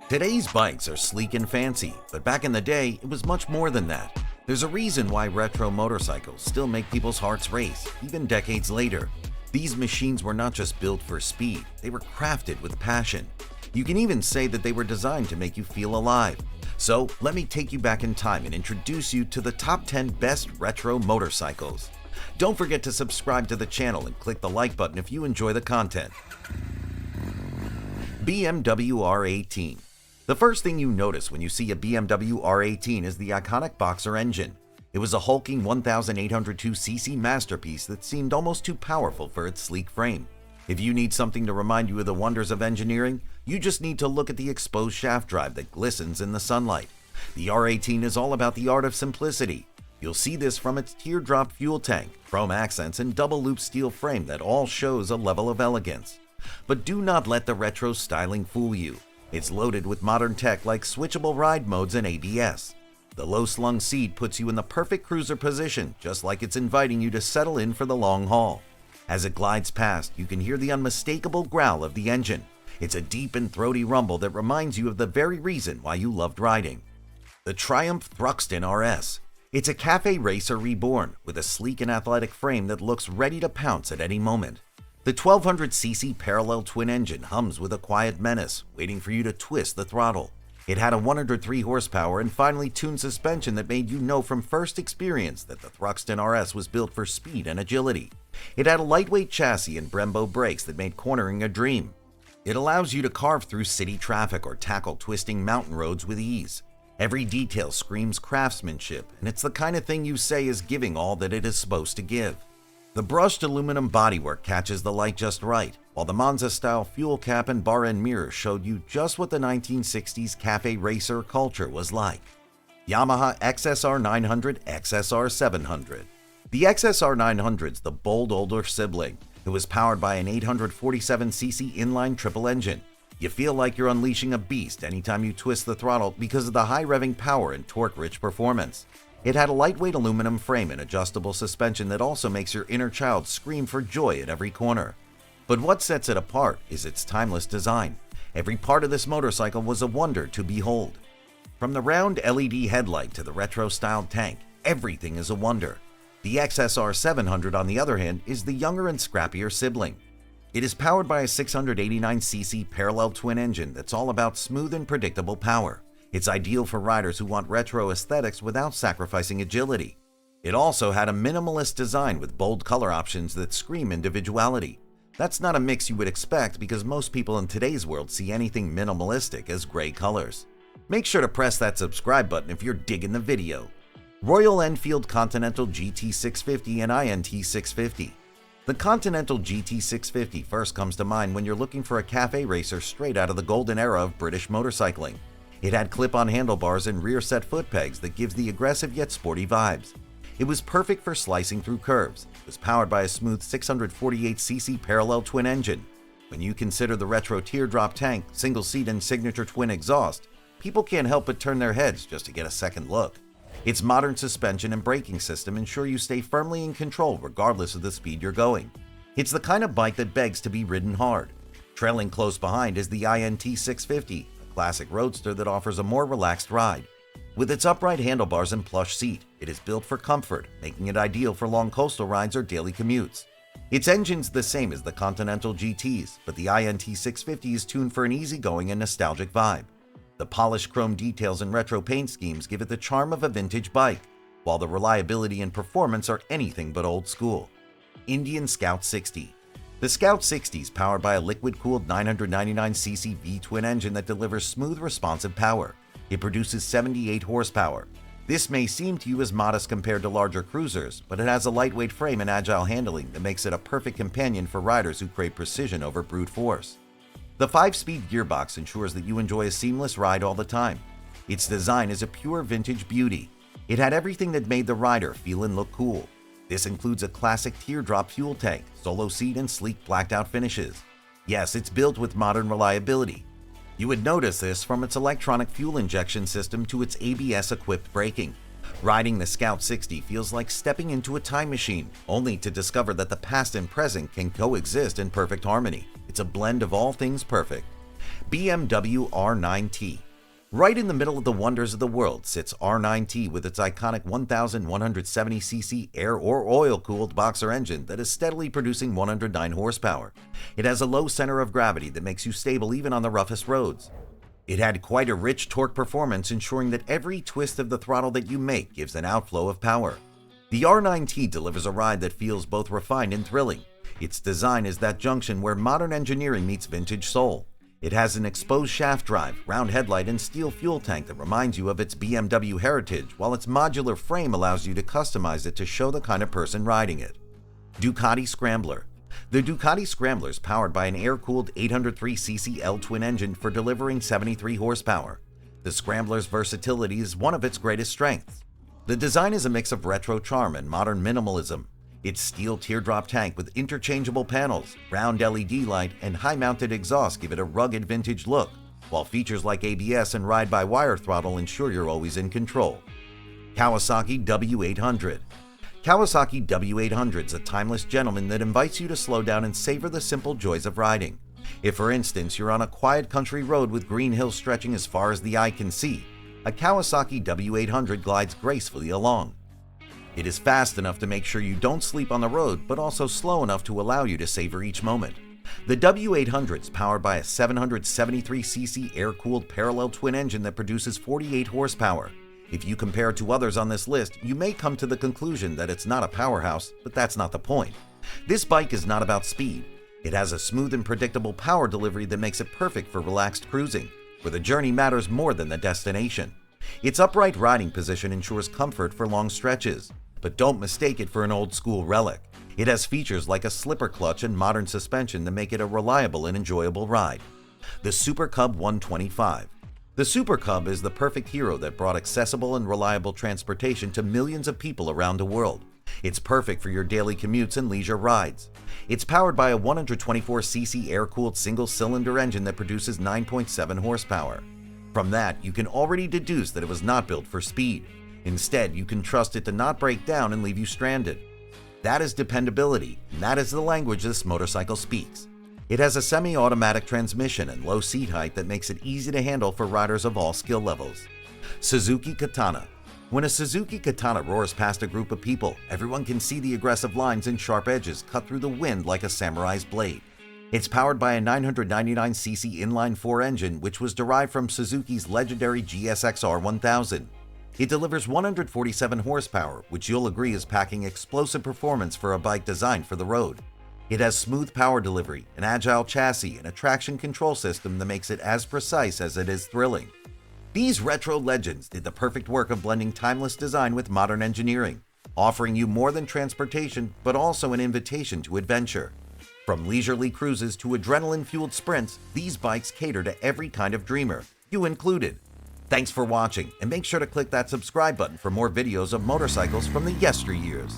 Today's bikes are sleek and fancy, but back in the day, it was much more than that. There's a reason why retro motorcycles still make people's hearts race, even decades later. These machines were not just built for speed, they were crafted with passion. You can even say that they were designed to make you feel alive. So, let me take you back in time and introduce you to the top 10 best retro motorcycles. Don't forget to subscribe to the channel and click the like button if you enjoy the content. BMW R18. The first thing you notice when you see a BMW R18 is the iconic boxer engine. It was a hulking 1,802cc masterpiece that seemed almost too powerful for its sleek frame. If you need something to remind you of the wonders of engineering, you just need to look at the exposed shaft drive that glistens in the sunlight. The R18 is all about the art of simplicity. You'll see this from its teardrop fuel tank, chrome accents, and double-loop steel frame that all shows a level of elegance. But do not let the retro styling fool you. It's loaded with modern tech like switchable ride modes and ABS. The low-slung seat puts you in the perfect cruiser position, just like it's inviting you to settle in for the long haul. As it glides past, you can hear the unmistakable growl of the engine. It's a deep and throaty rumble that reminds you of the very reason why you loved riding. The Triumph Thruxton RS. It's a cafe racer reborn, with a sleek and athletic frame that looks ready to pounce at any moment. The 1200cc parallel twin engine hums with a quiet menace, waiting for you to twist the throttle. It had a 103 horsepower and finely tuned suspension that made you know from first experience that the Thruxton RS was built for speed and agility. It had a lightweight chassis and Brembo brakes that made cornering a dream. It allows you to carve through city traffic or tackle twisting mountain roads with ease. Every detail screams craftsmanship, and it's the kind of thing you say is giving all that it is supposed to give. The brushed aluminum bodywork catches the light just right, while the Monza-style fuel cap and bar-end mirrors showed you just what the 1960s cafe racer culture was like. Yamaha XSR 900, XSR 700. The XSR 900's the bold older sibling. It was powered by an 847cc inline triple engine. You feel like you're unleashing a beast anytime you twist the throttle because of the high revving power and torque-rich performance. It had a lightweight aluminum frame and adjustable suspension that also makes your inner child scream for joy at every corner. But what sets it apart is its timeless design. Every part of this motorcycle was a wonder to behold. From the round LED headlight to the retro-styled tank, everything is a wonder. The XSR 700, on the other hand, is the younger and scrappier sibling. It is powered by a 689cc parallel twin engine that's all about smooth and predictable power. It's ideal for riders who want retro aesthetics without sacrificing agility. It also had a minimalist design with bold color options that scream individuality. That's not a mix you would expect because most people in today's world see anything minimalistic as gray colors. Make sure to press that subscribe button if you're digging the video. Royal Enfield Continental GT650 and INT650. The Continental GT650 first comes to mind when you're looking for a cafe racer straight out of the golden era of British motorcycling. It had clip-on handlebars and rear-set foot pegs that gives the aggressive yet sporty vibes. It was perfect for slicing through curves. It was powered by a smooth 648cc parallel twin engine. When you consider the retro teardrop tank, single seat and signature twin exhaust, people can't help but turn their heads just to get a second look. Its modern suspension and braking system ensure you stay firmly in control regardless of the speed you're going. It's the kind of bike that begs to be ridden hard. Trailing close behind is the INT650, a classic roadster that offers a more relaxed ride. With its upright handlebars and plush seat, it is built for comfort, making it ideal for long coastal rides or daily commutes. Its engine's the same as the Continental GTs, but the INT650 is tuned for an easygoing and nostalgic vibe. The polished chrome details and retro paint schemes give it the charm of a vintage bike, while the reliability and performance are anything but old school. Indian Scout 60. The Scout 60 is powered by a liquid-cooled 999cc V-twin engine that delivers smooth, responsive power. It produces 78 horsepower. This may seem to you as modest compared to larger cruisers, but it has a lightweight frame and agile handling that makes it a perfect companion for riders who crave precision over brute force. The 5-speed gearbox ensures that you enjoy a seamless ride all the time. Its design is a pure vintage beauty. It had everything that made the rider feel and look cool. This includes a classic teardrop fuel tank, solo seat, and sleek blacked-out finishes. Yes, it's built with modern reliability. You would notice this from its electronic fuel injection system to its ABS-equipped braking. Riding the Scout 60 feels like stepping into a time machine, only to discover that the past and present can coexist in perfect harmony. It's a blend of all things perfect. BMW R9T. Right in the middle of the wonders of the world sits R9T with its iconic 1170cc air or oil-cooled boxer engine that is steadily producing 109 horsepower. It has a low center of gravity that makes you stable even on the roughest roads. It had quite a rich torque performance, ensuring that every twist of the throttle that you make gives an outflow of power. The R9T delivers a ride that feels both refined and thrilling. Its design is that junction where modern engineering meets vintage soul. It has an exposed shaft drive, round headlight, and steel fuel tank that reminds you of its BMW heritage, while its modular frame allows you to customize it to show the kind of person riding it. Ducati Scrambler. The Ducati Scrambler is powered by an air-cooled 803cc L-twin engine for delivering 73 horsepower. The Scrambler's versatility is one of its greatest strengths. The design is a mix of retro charm and modern minimalism. Its steel teardrop tank with interchangeable panels, round LED light, and high-mounted exhaust give it a rugged vintage look, while features like ABS and ride-by-wire throttle ensure you're always in control. Kawasaki W800. Kawasaki W800 is a timeless gentleman that invites you to slow down and savor the simple joys of riding. If, for instance, you're on a quiet country road with green hills stretching as far as the eye can see, a Kawasaki W800 glides gracefully along. It is fast enough to make sure you don't sleep on the road, but also slow enough to allow you to savor each moment. The W800 is powered by a 773cc air-cooled parallel twin engine that produces 48 horsepower. If you compare it to others on this list, you may come to the conclusion that it's not a powerhouse, but that's not the point. This bike is not about speed. It has a smooth and predictable power delivery that makes it perfect for relaxed cruising, where the journey matters more than the destination. Its upright riding position ensures comfort for long stretches, but don't mistake it for an old-school relic. It has features like a slipper clutch and modern suspension that make it a reliable and enjoyable ride. The Super Cub 125. The Super Cub is the perfect hero that brought accessible and reliable transportation to millions of people around the world. It's perfect for your daily commutes and leisure rides. It's powered by a 124cc air-cooled single-cylinder engine that produces 9.7 horsepower. From that, you can already deduce that it was not built for speed. Instead, you can trust it to not break down and leave you stranded. That is dependability, and that is the language this motorcycle speaks. It has a semi-automatic transmission and low seat height that makes it easy to handle for riders of all skill levels. Suzuki Katana. When a Suzuki Katana roars past a group of people, everyone can see the aggressive lines and sharp edges cut through the wind like a samurai's blade. It's powered by a 999cc inline-4 engine, which was derived from Suzuki's legendary GSX-R 1000. It delivers 147 horsepower, which you'll agree is packing explosive performance for a bike designed for the road. It has smooth power delivery, an agile chassis, and a traction control system that makes it as precise as it is thrilling. These retro legends did the perfect work of blending timeless design with modern engineering, offering you more than transportation, but also an invitation to adventure. From leisurely cruises to adrenaline-fueled sprints, these bikes cater to every kind of dreamer, you included. Thanks for watching, and make sure to click that subscribe button for more videos of motorcycles from the yesteryears.